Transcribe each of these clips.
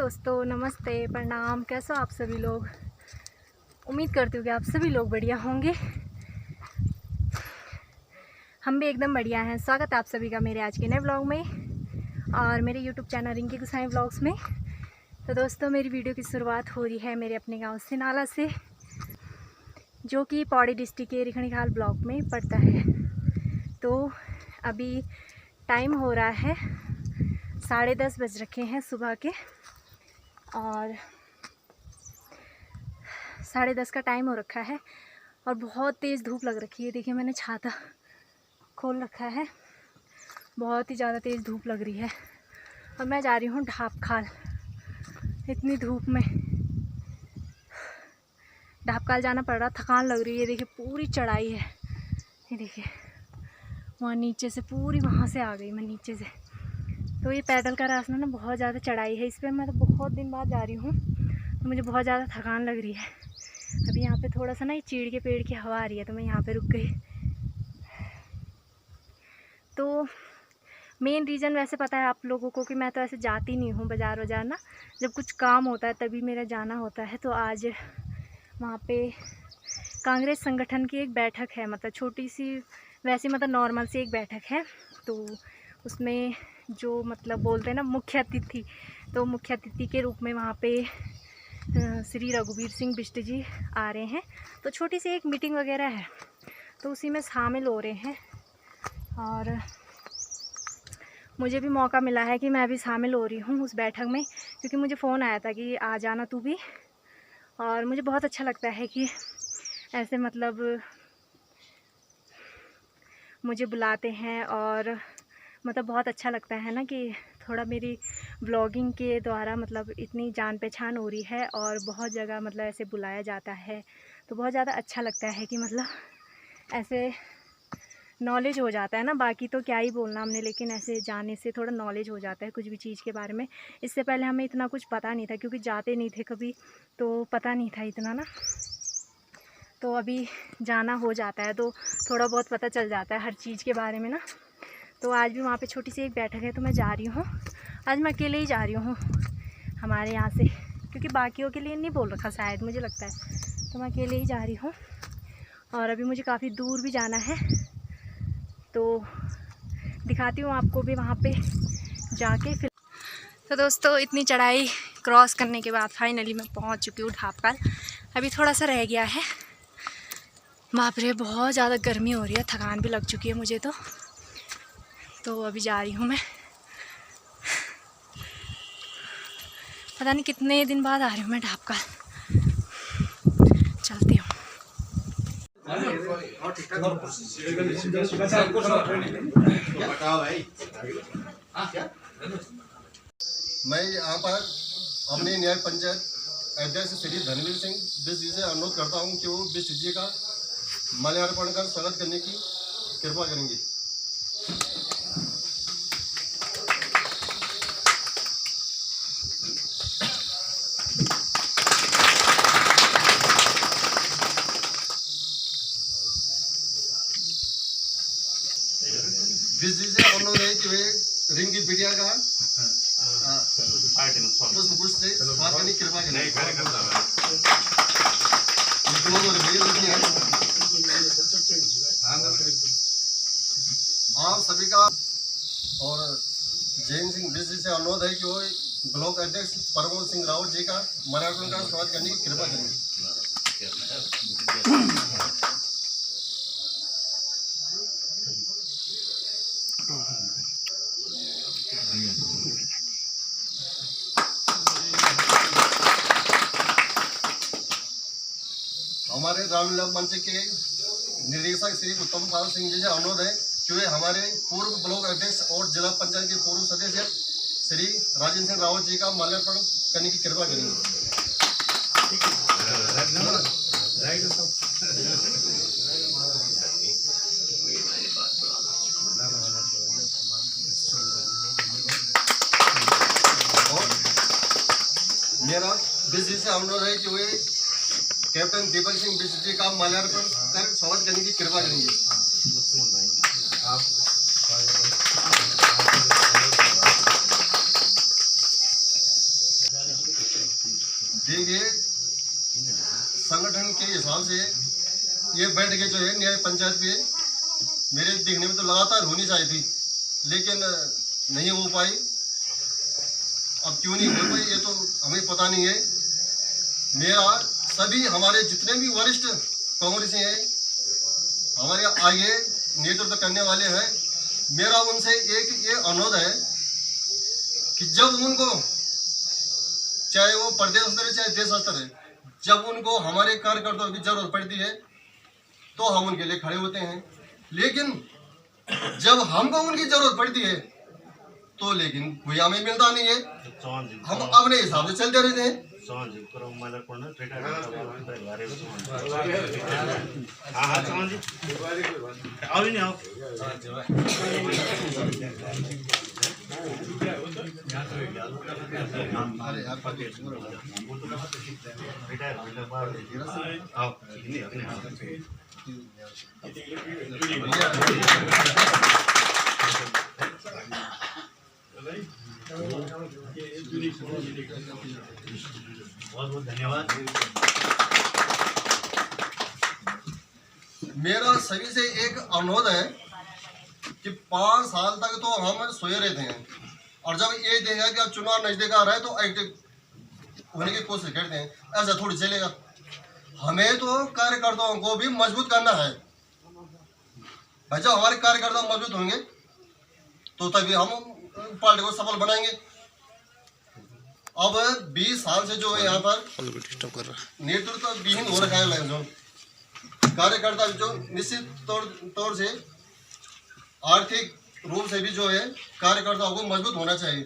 दोस्तों, नमस्ते, प्रणाम। कैसे हो आप सभी लोग? उम्मीद करती हूँ कि आप सभी लोग बढ़िया होंगे। हम भी एकदम बढ़िया हैं। स्वागत है आप सभी का मेरे आज के नए व्लॉग में और मेरे YouTube चैनल रिंकी गुसाई व्लॉग्स में। तो दोस्तों, मेरी वीडियो की शुरुआत हो रही है मेरे अपने गांव सिनाला से, जो कि पौड़ी डिस्ट्रिक्ट के रिखणीखाल ब्लॉक में पड़ता है। तो अभी टाइम हो रहा है 10:30 बज रखे हैं सुबह के, और 10:30 का टाइम हो रखा है और बहुत तेज़ धूप लग रखी है। देखिए, मैंने छाता खोल रखा है, बहुत ही ज़्यादा तेज़ धूप लग रही है और मैं जा रही हूँ ढाप खाल। इतनी धूप में ढाप खाल जाना पड़ रहा, थकान लग रही है। देखिए, पूरी चढ़ाई है। ये देखिए, वहाँ नीचे से पूरी वहाँ से आ गई मैं नीचे से। तो ये पैदल का रास्ता ना बहुत ज़्यादा चढ़ाई है। इस पर मैं तो बहुत दिन बाद जा रही हूँ, तो मुझे बहुत ज़्यादा थकान लग रही है। अभी यहाँ पे थोड़ा सा ना ये चीड़ के पेड़ की हवा आ रही है, तो मैं यहाँ पे रुक गई। तो मेन रीज़न वैसे पता है आप लोगों को कि मैं तो ऐसे जाती नहीं हूँ बाज़ार वजार ना, जब कुछ काम होता है तभी मेरा जाना होता है। तो आज वहाँ पे कांग्रेस संगठन की एक बैठक है, मतलब छोटी सी वैसी, मतलब नॉर्मल सी एक बैठक है। तो उसमें जो मतलब बोलते हैं ना मुख्य अतिथि, तो मुख्य अतिथि के रूप में वहाँ पे श्री रघुवीर सिंह बिष्ट जी आ रहे हैं। तो छोटी सी एक मीटिंग वगैरह है, तो उसी में शामिल हो रहे हैं और मुझे भी मौका मिला है कि मैं भी शामिल हो रही हूँ उस बैठक में, क्योंकि मुझे फ़ोन आया था कि आ जाना तू भी। और मुझे बहुत अच्छा लगता है कि ऐसे मतलब मुझे बुलाते हैं, और मतलब बहुत अच्छा लगता है ना कि थोड़ा मेरी ब्लॉगिंग के द्वारा मतलब इतनी जान पहचान हो रही है और बहुत जगह मतलब ऐसे बुलाया जाता है। तो बहुत ज़्यादा अच्छा लगता है कि मतलब ऐसे नॉलेज हो जाता है ना। बाकी तो क्या ही बोलना हमने, लेकिन ऐसे जाने से थोड़ा नॉलेज हो जाता है कुछ भी चीज़ के बारे में। इससे पहले हमें इतना कुछ पता नहीं था, क्योंकि जाते नहीं थे कभी, तो पता नहीं था इतना ना। तो अभी जाना हो जाता है तो थोड़ा बहुत पता चल जाता है हर चीज़ के बारे में ना। तो आज भी वहाँ पे छोटी सी एक बैठक है, तो मैं जा रही हूँ। आज मैं अकेले ही जा रही हूँ हमारे यहाँ से, क्योंकि बाकियों के लिए नहीं बोल रखा शायद, मुझे लगता है। तो मैं अकेले ही जा रही हूँ और अभी मुझे काफ़ी दूर भी जाना है, तो दिखाती हूँ आपको भी वहाँ पे जाके फिर। तो दोस्तों, इतनी चढ़ाई क्रॉस करने के बाद फाइनली मैं पहुँच चुकी हूँ ढाप खाल। अभी थोड़ा सा रह गया है। बाप रे, बहुत ज़्यादा गर्मी हो रही है, थकान भी लग चुकी है मुझे तो अभी जा रही हूँ मैं। पता नहीं कितने दिन बाद आ रही हूँ मैं ढाप खाल। चलती हूँ। मैं यहाँ पर अपने न्याय पंचायत अध्यक्ष श्री धनवीर सिंह बिष्ट जी से अनुरोध करता हूँ कि वो बिष्ट जी का माल्यार्पण कर स्वागत करने की कृपा करेंगे। बिष्ट जी से अनुरोध है कि वे रिंग की बिटिया का पुष्प से स्वागत करने की कृपा करें। आप सभी का और जैन सिंह बिष्ट जी से अनुरोध है कि वो ब्लॉक अध्यक्ष प्रमोद सिंह रावत जी का माल्यार्पण का स्वागत करने की कृपा करेंगे। हमारे रामलीला मंच के निदेशक श्री उत्तम पाल सिंह जी से अनुरोध है कि वे हमारे पूर्व ब्लॉक अध्यक्ष और जिला पंचायत के पूर्व सदस्य श्री राजेंद्र सिंह रावत जी का माल्यार्पण करने की कृपा करेंगे। और मेरा बिष्ट जी से अनुरोध है कि वे कैप्टन दीपक सिंह बिष्ट जी का माल्यार्पण कर स्वागत करने की कृपा करेंगे। ये बैठकें जो है न्याय पंचायत पे मेरे देखने में तो लगातार होनी चाहिए थी, लेकिन नहीं हो पाई। अब क्यों नहीं हो पाई ये तो हमें पता नहीं है। मेरा सभी हमारे जितने भी वरिष्ठ कांग्रेसी हैं, हमारे आगे नेतृत्व करने वाले हैं, मेरा उनसे एक ये अनुरोध है कि जब उनको, चाहे वो प्रदेश स्तर है चाहे देश स्तर है, जब उनको हमारे कार्यकर्ताओं की जरूरत पड़ती है तो हम उनके लिए खड़े होते हैं, लेकिन जब हमको उनकी जरूरत पड़ती है तो लेकिन कोई हमें मिलता नहीं है। हम अपने हिसाब से चलते रहते हैं। बहुत बहुत धन्यवाद। मेरा सभी से एक अनुरोध है कि 5 साल तक तो हम सोए रहते हैं, और जब ये देखा कि अब चुनाव नजदीक आ रहा है तो एक्टिव होने की कोशिश करते हैं। ऐसा थोड़ी चलेगा। हमें तो कार्यकर्ताओं को भी मजबूत करना है भाई। जब हमारे कार्यकर्ता मजबूत होंगे तो तभी हम पार्टी को सफल बनाएंगे। अब 20 साल से जो है यहाँ पर नेतृत्व विहीन हो रखा है। जो कार्यकर्ता जो निश्चित तौर से आर्थिक रूप से भी जो है कार्यकर्ताओं को मजबूत होना चाहिए।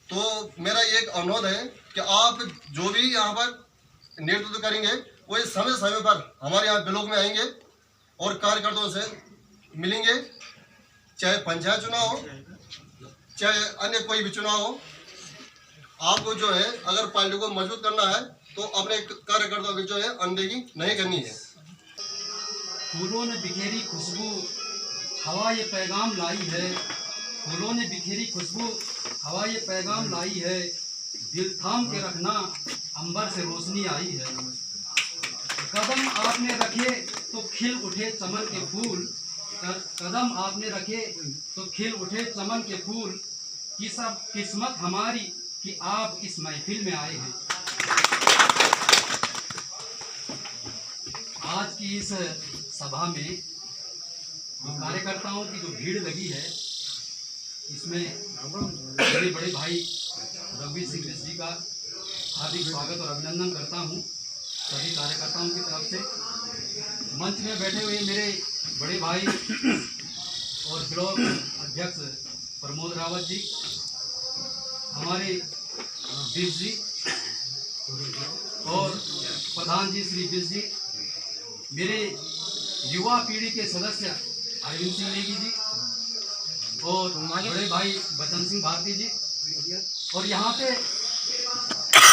तो मेरा एक अनुरोध है कि आप जो भी यहाँ पर नेतृत्व करेंगे वो समय समय पर हमारे यहाँ ब्लॉक में आएंगे और कार्यकर्ताओं से मिलेंगे, चाहे पंचायत चुनाव हो चाहे अन्य कोई भी चुनाव हो। आपको जो है अगर पार्टी को मजबूत करना है तो अपने कार्यकर्ताओं की जो है अनदेखी नहीं करनी है। फूलों ने बिखेरी खुशबू हवा ये पैगाम लाई है, फूलों ने बिखेरी खुशबू हवा ये पैगाम लाई है, दिल थाम के रखना अंबर से रोशनी आई है। कदम आपने रखे तो खिल उठे चमन के फूल, कदम आपने रखे तो खिल उठे चमन के फूल, कि सब किस्मत हमारी कि आप इस महफिल में आए हैं। आज की इस सभा में कार्यकर्ताओं की जो भीड़ लगी है, इसमें मेरे बड़े भाई रघुवीर सिंह बिष्ट जी का हार्दिक स्वागत और अभिनंदन करता हूं सभी कार्यकर्ताओं की तरफ से। मंच में बैठे हुए मेरे बड़े भाई और ब्लॉक अध्यक्ष प्रमोद रावत जी, हमारे बिष्ट जी और प्रधान जी श्री बिष्ट जी, मेरे युवा पीढ़ी के सदस्य अरविंद सिंह नेगी जी और बड़े भाई बचन सिंह भारती जी, और यहाँ पे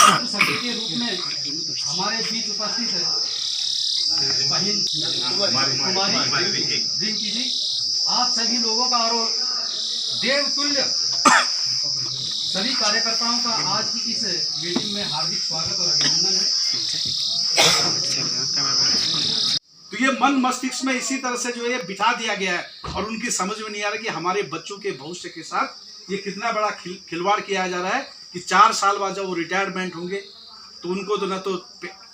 सभी के रूप में हमारे बीच उपस्थित है बहन कुमारी रिंकी जी। आप सभी लोगों का और देवतुल्य सभी कार्यकर्ताओं का आज की इस मीटिंग में हार्दिक स्वागत और अभिनंदन है। तो ये मन मस्तिष्क में इसी तरह से जो है बिठा दिया गया है और उनकी समझ में नहीं आ रहा कि हमारे बच्चों के भविष्य के साथ ये कितना बड़ा खिलवाड़ किया जा रहा है कि 4 साल बाद जब वो रिटायरमेंट होंगे तो उनको तो न तो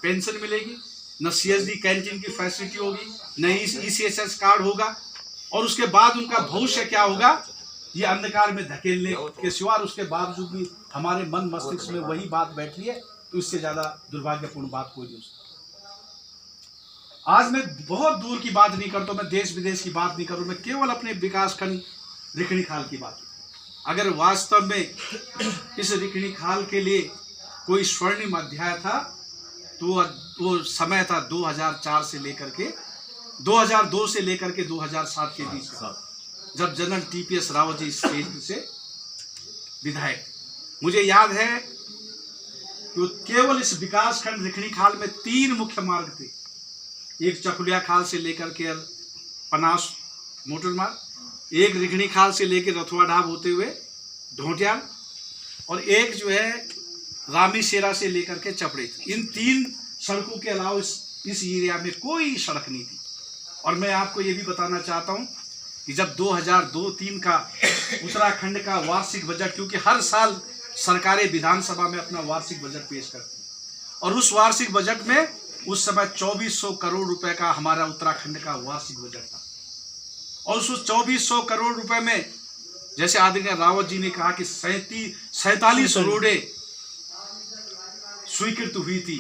पेंशन मिलेगी, न CSD कैंटीन की फैसिलिटी होगी, न ECSS कार्ड होगा, और उसके बाद उनका भविष्य क्या होगा ये अंधकार में धकेलने के सिवा। उसके बावजूद भी हमारे मन मस्तिष्क में वही बात बैठी है, तो इससे ज़्यादा दुर्भाग्यपूर्ण बात कोई नहीं हो सकती। आज मैं बहुत दूर की बात नहीं करता, मैं देश विदेश की बात नहीं करूँ, मैं केवल अपने विकासखंड रिखणी खाल की बात। अगर वास्तव में इस रिखणी खाल के लिए कोई स्वर्णिम अध्याय था तो वो समय था 2004 से लेकर के 2002 से लेकर के 2007 के बीच का, जब general TPS Rawat ji state से विधायक। मुझे याद है कि केवल इस विकासखंड रिखणी खाल में 3 मुख्य मार्ग थे। एक चकुलिया खाल से लेकर के पनास मोटर मार्ग, एक रिखणी खाल से लेकर रथुआ ढाब होते हुए ढोटियाल, और एक जो है रामी शेरा से लेकर के चपड़े। इन 3 सड़कों के अलावा इस एरिया में कोई सड़क नहीं थी। और मैं आपको ये भी बताना चाहता हूँ कि जब 2002-03 का उत्तराखंड का वार्षिक बजट, क्योंकि हर साल सरकारें विधानसभा में अपना वार्षिक बजट पेश करती हैं, और उस वार्षिक बजट में उस समय 2400 करोड़ रुपए का हमारा उत्तराखंड का वार्षिक बजट था। और उस 2400 करोड़ रुपए में जैसे आदरणीय रावत जी ने कहा कि 47 रोडें स्वीकृत हुई थी,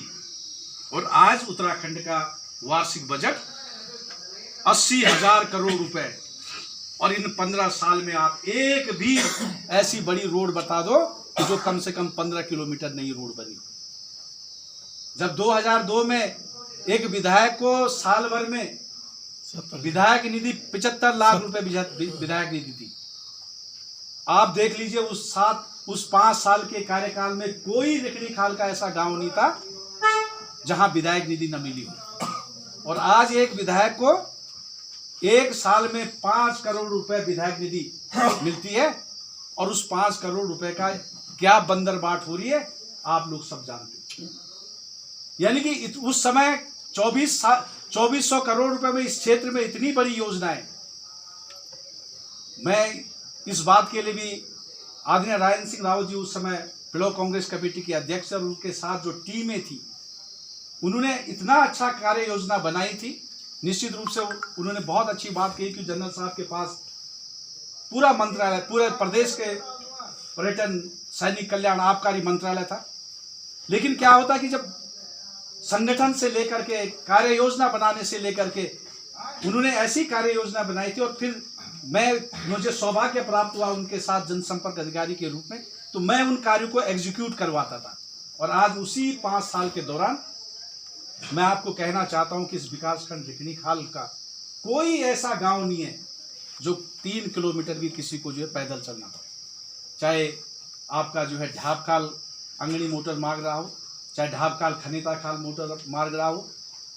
और आज उत्तराखंड का वार्षिक बजट 80,000 करोड़ रुपए। और इन 15 साल में आप एक भी ऐसी बड़ी रोड बता दो कि जो कम से कम 15 किलोमीटर नई रोड बनी। जब 2002 में एक विधायक को साल भर में विधायक निधि 75 लाख रुपए विधायक निधि थी। आप देख लीजिए उस 5 साल के कार्यकाल में कोई रिकड़ी खाल का ऐसा गांव नहीं था जहां विधायक निधि न मिली हो। और आज एक विधायक को एक साल में 5 करोड़ रुपए विधायक निधि मिलती है, और उस 5 करोड़ रुपए का क्या बंदरबाट हो रही है आप लोग सब जानते हैं। यानी कि उस समय 2400 करोड़ रुपए में इस क्षेत्र में इतनी बड़ी योजनाएं। मैं इस बात के लिए भी आदरणीय राजेंद्र सिंह रावत जी उस समय ब्लॉक कांग्रेस कमेटी के अध्यक्ष और उनके साथ जो टीमें थी, उन्होंने इतना अच्छा कार्य योजना बनाई थी। निश्चित रूप से उन्होंने बहुत अच्छी बात कही कि जनरल साहब के पास पूरा मंत्रालय, पूरे प्रदेश के पर्यटन, सैनिक कल्याण, आबकारी मंत्रालय था। लेकिन क्या होता कि जब संगठन से लेकर के, कार्य योजना बनाने से लेकर के, उन्होंने ऐसी कार्य योजना बनाई थी, और फिर मुझे सौभाग्य प्राप्त हुआ उनके साथ जनसंपर्क अधिकारी के रूप में, तो मैं उन कार्यों को एग्जीक्यूट करवाता था। और आज उसी 5 साल के दौरान मैं आपको कहना चाहता हूं कि इस विकासखंड रिकनी खाल का कोई ऐसा गांव नहीं है जो 3 किलोमीटर भी किसी को जो है पैदल चलना पड़े। चाहे आपका जो है ढाबखाल अंगड़ी मोटर मार्ग रहा हो, चाहे ढाबखाल खनीता खाल मोटर मार्ग रहा हो,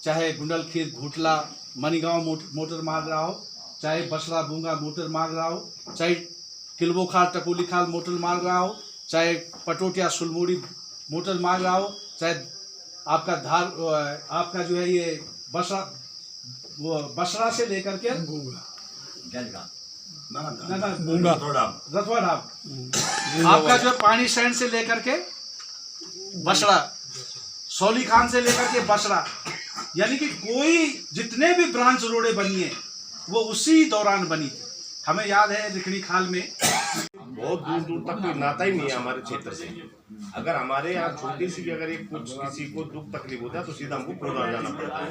चाहे गुंडलखीर घुटला मनीगांव मोटर मार्ग रहा हो, चाहे बसरा बूंगा मोटर मार्ग रहा हो, चाहे किलबोखाल टकोली खाल मोटर मार्ग रहा हो, चाहे पटोटिया सुलमोड़ी मोटर मार्ग रहा हो, चाहे आपका जो है ये बसरा से लेकर के रतवा ढाब, आपका जो है पानी सैंड से लेकर के बसरा, सौली खान से लेकर के बसरा, यानी कि कोई जितने भी ब्रांच रोडें बनी है वो उसी दौरान बनी थी। हमें याद है रिकनी खाल में बहुत दूर दूर तक कोई नाता ही नहीं है हमारे क्षेत्र से। अगर हमारे यहाँ छोटी सी भी अगर कुछ किसी को दुख तकलीफ होता है तो सीधा हमको कोदार जाना पड़ता है।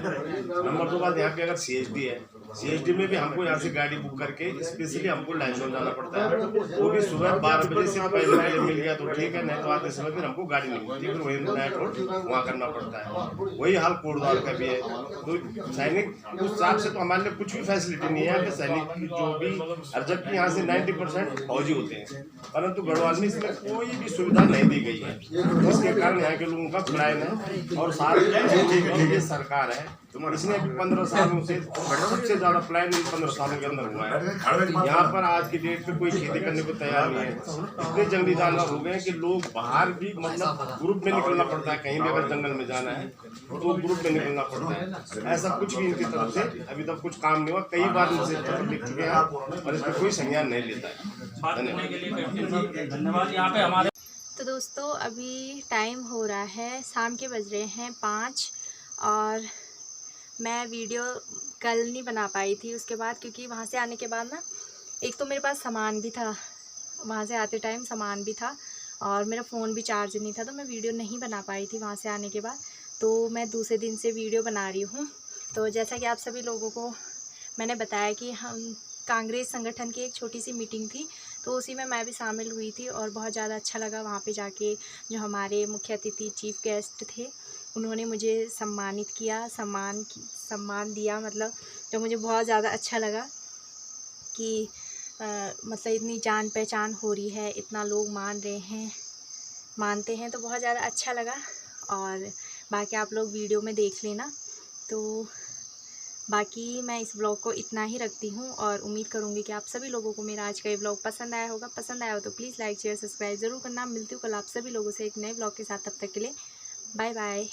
नंबर 2 बात, यहाँ पे अगर CSD है, CSD में भी हमको यहाँ से गाड़ी बुक करके स्पेशली हमको लाइनों जाना पड़ता है। वो भी सुबह 12 बजे से पहले मिल गया तो ठीक है, नहीं तो आते समय फिर हमको गाड़ी नहीं मिलती, फिर वही नाइट रोड वहाँ करना पड़ता है। वही हाल कोटद्वार का भी है। तो सैनिक उस हिसाब से तो हमारे लिए कुछ भी फैसिलिटी नहीं है कि सैनिक की जो भी, और जबकि यहाँ से 90% फौजी होते हैं, परंतु गढ़वाल में इसमें कोई भी सुविधा नहीं दी गई है, जिसके कारण यहाँ के लोगों का पलायन है। और साथ में ये सरकार है, इसने 15 सालों से सबसे ज्यादा पलायन 15 सालों के अंदर हुआ है। यहाँ पर आज की डेट पे कोई खेती करने को तैयार नहीं है। इतने जंगली जानवर हो गए कि लोग बाहर भी मतलब ग्रुप में निकलना पड़ता है, कहीं भी अगर जंगल में जाना है तो ग्रुप में निकलना पड़ता है। ऐसा कुछ भी इनकी तरफ से अभी तक कुछ काम नहीं हुआ। कई बार इनसे पत्र लिख चुके हैं और इस पर कोई संज्ञान नहीं लेता है। धन्यवाद। तो दोस्तों अभी टाइम हो रहा है, शाम के बज रहे हैं 5, और मैं वीडियो कल नहीं बना पाई थी उसके बाद, क्योंकि वहाँ से आने के बाद ना, एक तो मेरे पास सामान भी था, वहाँ से आते टाइम सामान भी था, और मेरा फ़ोन भी चार्ज नहीं था, तो मैं वीडियो नहीं बना पाई थी वहाँ से आने के बाद। तो मैं दूसरे दिन से वीडियो बना रही हूँ। तो जैसा कि आप सभी लोगों को मैंने बताया कि हम कांग्रेस संगठन की एक छोटी सी मीटिंग थी, तो उसी में मैं भी शामिल हुई थी, और बहुत ज़्यादा अच्छा लगा वहाँ पे जाके। जो हमारे मुख्य अतिथि चीफ गेस्ट थे, उन्होंने मुझे सम्मानित किया, सम्मान दिया, मतलब जो मुझे बहुत ज़्यादा अच्छा लगा कि मतलब इतनी जान पहचान हो रही है, इतना लोग मानते हैं, तो बहुत ज़्यादा अच्छा लगा। और बाकी आप लोग वीडियो में देख लेना। तो बाकी मैं इस ब्लॉग को इतना ही रखती हूँ, और उम्मीद करूँगी कि आप सभी लोगों को मेरा आज का ये ब्लॉग पसंद आया होगा। पसंद आया हो तो प्लीज़ लाइक शेयर सब्सक्राइब ज़रूर करना। मिलती हूँ कल आप सभी लोगों से एक नए ब्लॉग के साथ। तब तक के लिए बाय बाय।